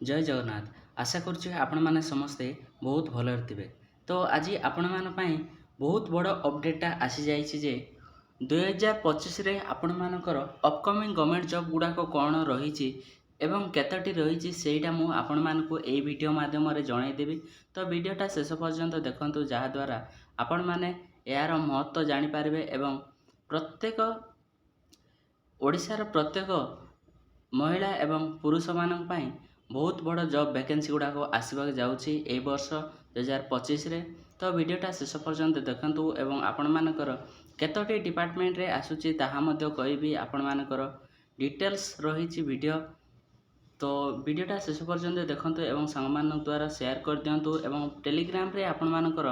जय जगन्नाथ। आशा करुछु आपण माने समस्ते बहुत भलरे थिबे। तो आज आपण मान पई बहुत बड़ अपडेटा आसी जाइछि जे 2025 रे आपण मानकर अपकमिंग गवर्नमेंट जॉब गुडाक कोन रहिछि एवं केतटी रहिछि सेटा मु आपण मानकु एई वीडियो माध्यम रे जणाई देबी। तो वीडियोटा शेष पर्यंत देखंतु जहा द्वारा आपण माने यार महत्व जानि पारबे एवं प्रत्येक ओडिसा रो प्रत्येक महिला एवं पुरुष मानक पई बहुत बड़ जॉब वैकेंसी गुड़ाक आसवाक जाऊँगी ए वर्ष 2025 रे। तो वीडियोटा शेष पर्यंत देखंतु एवं आपण मानकर केतोटी डिपार्टमेंट रे आसुची ताहा मध्य कहबी आपण मानकर डिटेल्स रही वीडियो। तो वीडियोटा शेष पर्यंत देखंतु एवं सांग मान द्वारा शेयर कर दियंतु एवं टेलीग्राम रे आपण मानकर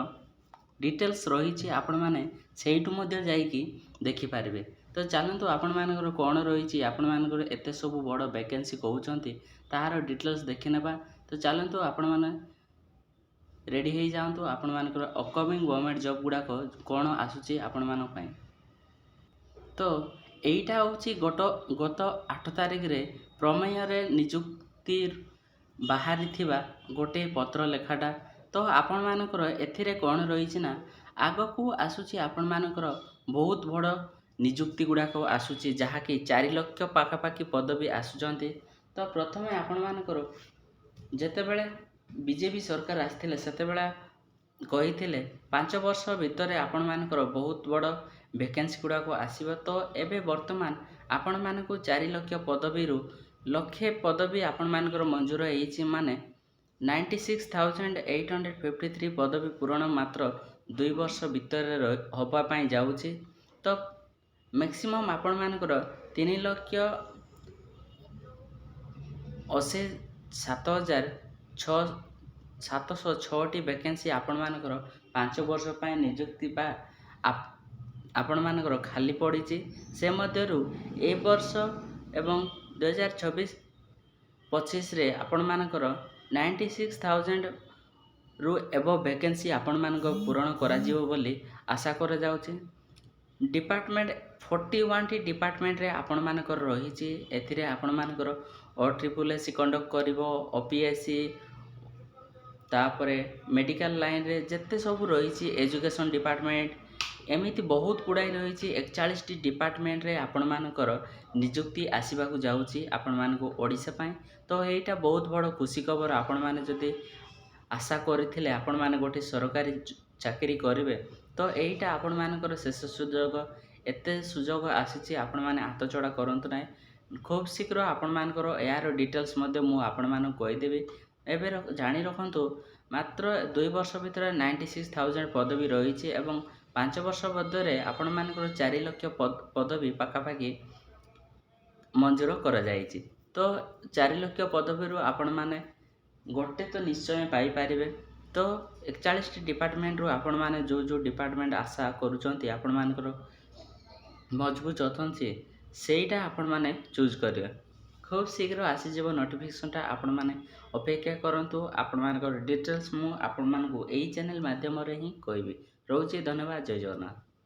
डिटेल्स रही आपण माने सेइटु मध्य जाईकी देखि पारिबे। तो चलतु आपण मानकर कौन रही आपण मानकर एते सब बड़ वैकेंसी कहउचंती ताहार डिटेल्स देखि नेबा। तो चलतु आपण माने रेडी हो जातु आपण मानकर अपकमिंग गवर्नमेंट जॉब गुड़ाक कौन आसुची आपण मान पई। तो एइटा होची गत 8 तारिख रे प्रमेय रे नियुक्ति बाहरी थिबा गोटे पत्र लेखाटा। तो आपण मानकर एथिरे कौन रही ना आगकू आसुची आपण मानकर बहुत बड़ नियुक्ति गुड़ाक आसुची जहाँकि 4 लाख पाखापाखि पदवी आसुचंती। तो प्रथमे आपण मानकर जेतेबेले बीजेपी सरकार आसथिले सेतेबेला कहिथिले 5 वर्ष भितरे आपण मानकर बहुत बड़ वैकेंसी गुड़ाक आसीबो। तो एबे वर्तमान आपण मानकू 4 लाख पदवी रु लक्षे पदवी आपण मानकर मंजूर हेइछि माने 96,853 पदवी पूरण मात्र 2 वर्ष भितर होबा पई जाउछि। तो मैक्सिमम आपण मानकर 3,87,706 वैकेंसी आपण मानकर 5 वर्ष पई नियुक्ति बा आपण मानकर खाली पड़ी से मध्यरु ए वर्ष एवं 2024-25 रे आपण मानकर 96,000 रु एबो वैकेंसी आपण मानक पूरण करा जिवो बोली आशा कर जाउछि। डिपार्टमेंट 41 टी डिपार्टमेंट रे आपण मानकर रहिछि। एथिरे आपण मानकर OSSC कंडक्ट करिवो, OPSC तापरे मेडिकल लाइन रे जत्ते सब रहिछि, एजुकेशन डिपार्टमेंट एमिति बहुत गुड़ाई रही 41 टी डिपार्टमेंट रे आपण मानकर नियुक्ति आसीबाकू जाउछि आपण मानकू ओडिसा पई। तो एटा बहुत बड़ खुशी खबर। आपण माने जदि आशा करथिले आपण माने गोटे सरकारी चाकरी करिवे तो एटा आपण मानकर शेष सुजोग। एते सुजोग आसीछि आपण माने हाथ चढ़ा करंतु नै। खूब शीघ्र आपण मानकर यार डिटेल्स मध्य मु आपण मानक कहि देबी। एबे जानि रखंतु मात्र 2 वर्ष भितर 96,000 पदवी रही एवं 5 वर्ष मध्य आपण मानकर 4 लाख पदवी पाखापाखि मंजूर करा जाइछि। तो 4 लाख पदवी रु आपण माने गोटे तो निश्चय पाई पारिबे। तो 41 टी डिपार्टमेंट रु आपण माने जो डिपार्टमेंट आशा करूचंती आपण मानकर मजबूत अथंसी सेटा आपण माने चूज करिवे। खूब शीघ्र आसी जेबो नोटिफिकेशनटा आपण माने अपेक्षा करंतु। आपण मानकर डिटेल्स मु आपण मानकू एई चैनल माध्यम रे ही कहबी। रहउची धन्यवाद। जय जगन्नाथ।